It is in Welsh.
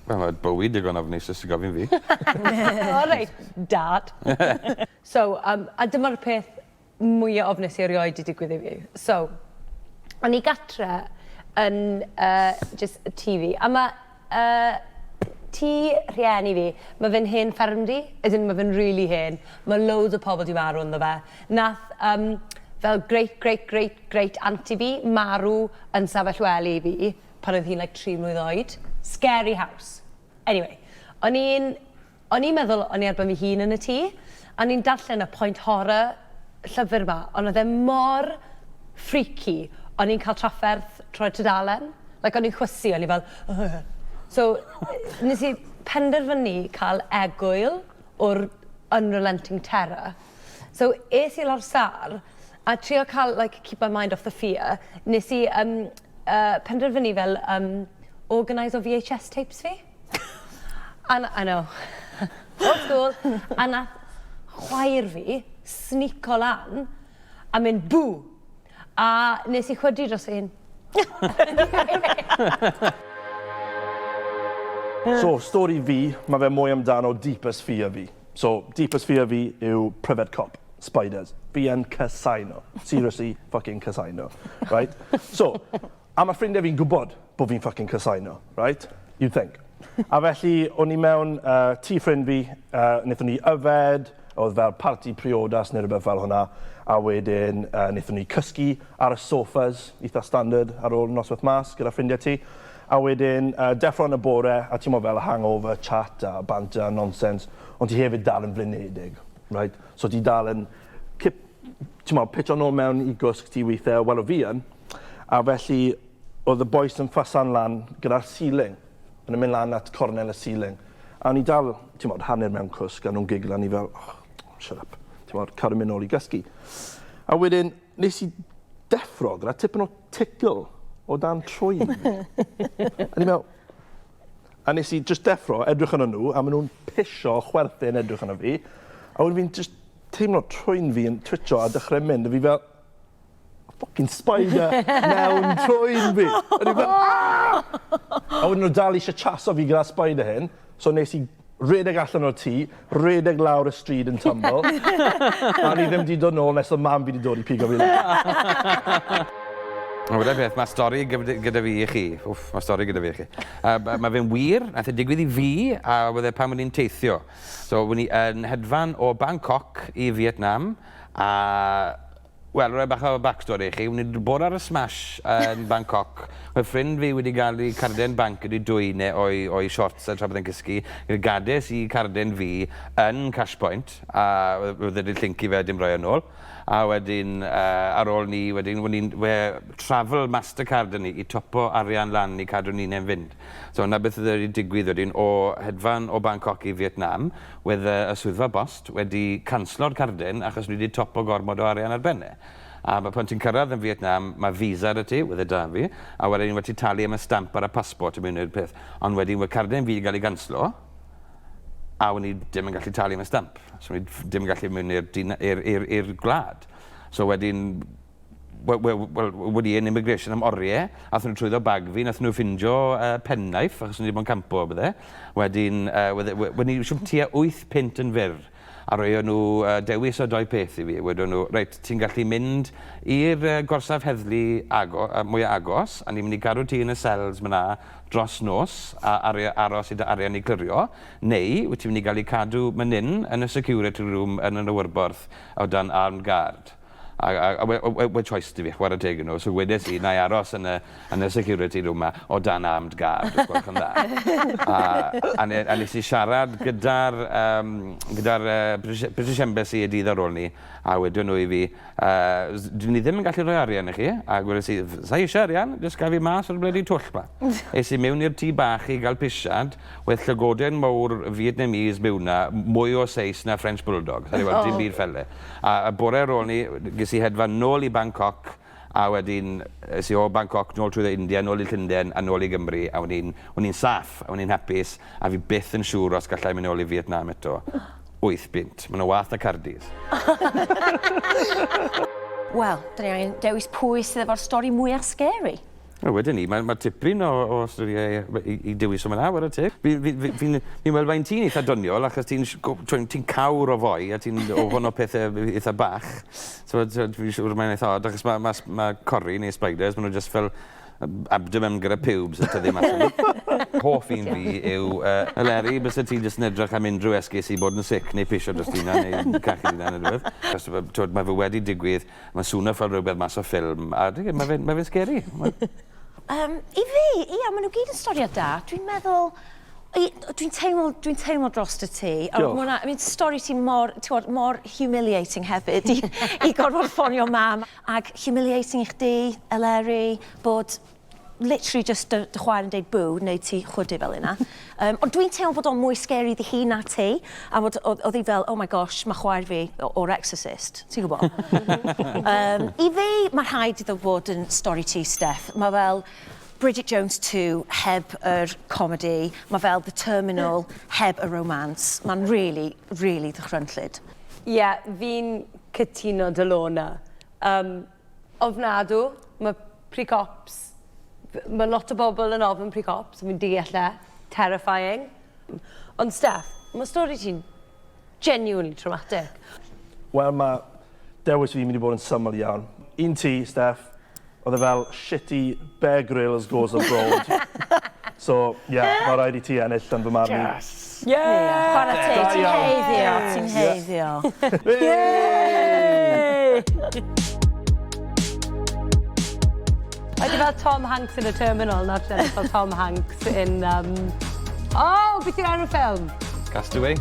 Wel, mae bywyd digon ofnus os ti'n gofyn fi. O, reit, dad. So, a dyma'r peth mwyaf ofnus i erioed i digwydd i fi. So, o'n i gatre yn just TV, a mae tŷ rhieni fi, mae fe'n hen ffermdy, ydyn mae fe'n really hen. Mae loads o pobl di marw ynddo fe. Nath fel great auntie fi marw yn safell wely fi pan oedd hi'n like 3 mlwydd oed. Scary house. Anyway, o'n i'n meddwl o'n i erbyn fi hun yn y tŷ, a o'n i'n darllen y pwynt horror llyfr yma, ond oedd e mor freaky, o'n i'n cael trafferth troi'r tudalen. Like, o'n i'n chwysu, o'n i fel... So, nes i penderfynu cael egwyl o'r unrelenting terror. So, es i lawr sar, a trio cael, like, keep my mind off the fear, nes i penderfynu fel organise o VHS tapes fi. I know, old school. A nath chwaer fi snico lan a mynd boo. A nes i chwydu dros un. So, stori fi, mae fe mwy amdano deepest fear fi. So, deepest fear fi yw pryfed cop, spiders. Fi yn cysaino. Seriously, fucking cysaino. Right? So, a mae ffrindiau fi'n gwybod bod fi'n fucking cysaino, right? You'd think. A felly, o'n i mewn tŷ ffrind fi, wnaethon ni yfed, oedd fel party priodas neu rhywbeth fel hwnna, a wedyn wnaethon ni cysgu ar y sofas, eitha standard, ar ôl noswaith mas gyda ffrindiau ti. A wedyn, deffro yn y bore, a ti'n mo fel hangover, chat a banter, nonsense, ond ti hefyd dal yn flinedig, right? So ti dal yn, ti'n mo, pitch o'n ôl mewn i gwsg ti weithiau, wel o fi yn, a felly, oedd y boes yn ffysan lan gyda'r ceiling, yn mynd lan at cornel y ceiling. A ni dal, ti'n modd, hanner mewn cwsg, a nhw'n gigl, a ni fel, shut up, ti'n modd, cadw mynd nôl i gysgu. A wedyn, nes i deffro gyda tipyn o tickle o dan trwyn. A ni fel, a nes i just deffro, edrych yn nhw, a maen nhw'n pisio chwerthin edrych yn fi, a wedyn fi'n just teimlo trwyn fi yn twitcho a dechrau mynd, a fi fel, fucking spider mewn trwyn fi. A ni fel, a wedyn nhw dal eisiau chaso fi gyda spider hyn, so nes i redeg allan o'r tŷ, redeg lawr y stryd yn tumble, a ni ddim wedi dod nôl nes o mam fi wedi dod i pigo fi. Weda Beth, mae stori gyda fi i chi. Wff, mae stori gyda fi i chi. Mae fe'n wir, nath e digwydd i fi, a wede pan wedi'n teithio. So, wni yn hedfan o Bangkok i Vietnam, a... Wel, rhoi bach o backstory i chi. Wni wedi bod ar y smash yn Bangkok. Mae ffrind fi wedi cael ei carden banc wedi dwyne o'i shorts a tra byddai'n cysgu. Gades i carden fi yn Cash Point, a wede wedi llincu fe dim roi yn ôl. A wedyn, ar ôl ni, wedyn, travel Mastercard ni i topo arian lan i cadw ni'n ein fynd. So, yna beth wedi digwydd wedyn o hedfan o Bangkok i Vietnam, wedd y swyddfa bost wedi canslo'r carden achos ni wedi topo gormod o arian ar benne. A pan ti'n cyrraedd yn Vietnam, mae visa ar y ti, wedd e da fi, a wedyn wedi talu am y stamp ar y passport yn mynd i'r peth. Ond wedyn, wedi carden fi wedi cael ei ganslo, a wedi dim yn gallu talu am y stamp. So wedi dim yn gallu mynd i'r gwlad. So wedyn, wedi yn immigration am oriau, a nhw trwyddo bag fi, nath nhw ffindio penknife, achos nhw wedi bod yn campo o bydde. Wedyn, wedi siwm tua 8 pint yn fyr. A roi nhw dewis o 2 peth i fi. Wedyn nhw, reit, ti'n gallu mynd i'r gorsaf heddlu mwy agos, a ni'n mynd i gadw ti yn y cells myna dros nos, a aros i dy arian i clirio, neu wyt ti'n mynd i gael ei cadw mynin yn y security room yn y wyborth o dan armed guard. A we choice di fi, chwarae teg nhw, so wedes i, na i aros yn y security room ma o dan armed guard, os gwelwch yn dda. A nes i siarad gyda'r British Embassy y dydd ar ôl ni, a wedyn nhw i fi, dwi ni ddim yn gallu rhoi arian i chi, a gweles i, sa i eisiau arian, jyst gael fi mas o'r bledi twll ma. Es i mewn i'r tŷ bach i gael pisiad, wedd llygoden mawr Vietnamese mewn na, mwy o seis na French Bulldog, dim byd ffelle. A bore ar ôl ni, ges i hedfan nôl i Bangkok, a wedyn, es i o Bangkok nôl trwy India, nôl i Llundain, a nôl i Gymru, a wedyn, o'n i'n saff, a o'n i'n hapus, a fi byth yn siŵr os gallai mynd nôl i Vietnam eto. 8 pint. Mae yna wath a Cardydd. Wel, dyn ni angen dewis pwy sydd efo'r stori mwyaf scary. Wedyn ni, mae tipyn o storiau i dewis o'n yna, wedi teg. Fi'n weld fain ti'n eitha doniol, achos ti'n cawr o foi, a ti'n ofon o pethau eitha bach. So, fi'n siŵr mae'n eitha odd, achos mae corri neu spiders, maen nhw just fel abdomen gyda pubes y tyddi mas. Hoff un fi yw Eleri, bys ti jyst yn edrych am unrhyw esgus i bod yn sic neu pisio dros dina neu cachu dina neu rhywbeth. Mae fe wedi digwydd, mae sŵno fel rhywbeth mas o ffilm, a mae fe'n scary. I fi, ia, maen nhw gyd yn storiad da. Dwi'n meddwl, dwi'n teimlo dros dy ti. Stori ti mor humiliating hefyd i gorfod ffonio mam. Ac humiliating i chdi, Eleri, bod literally just dy chwaer yn deud bw, neu ti chwdu fel yna. Ond dwi'n teimlo bod o'n mwy scary ddi hi na ti. A oedd hi fel, oh my gosh, mae chwaer fi o'r Exorcist. Ti'n gwybod? I fi, mae rhaid iddo bod yn stori ti, Steph. Mae fel Bridget Jones 2 heb yr comedy. Mae fel The Terminal heb y romance. Mae'n really, really ddychrynllyd. Ie, fi'n cytuno dy lona. Ofnadw, mae pre-cops. Mae lot o bobl yn ofyn pre-cops, fi'n deall e, terrifying. Ond Steph, mae stori ti'n genuinely traumatic. Wel, mae dewis fi'n mynd i bod yn syml iawn. Un ti, Steph, oedd e fel shitty Bear Grylls goes abroad. So, mae rhaid i ti ennill yn fy marn i. Yes! Chwarae ti, ti'n heiddio. Wedi fel Tom Hanks yn y Terminal, na fel Tom Hanks yn... beth yw'r enw ffilm? Castaway.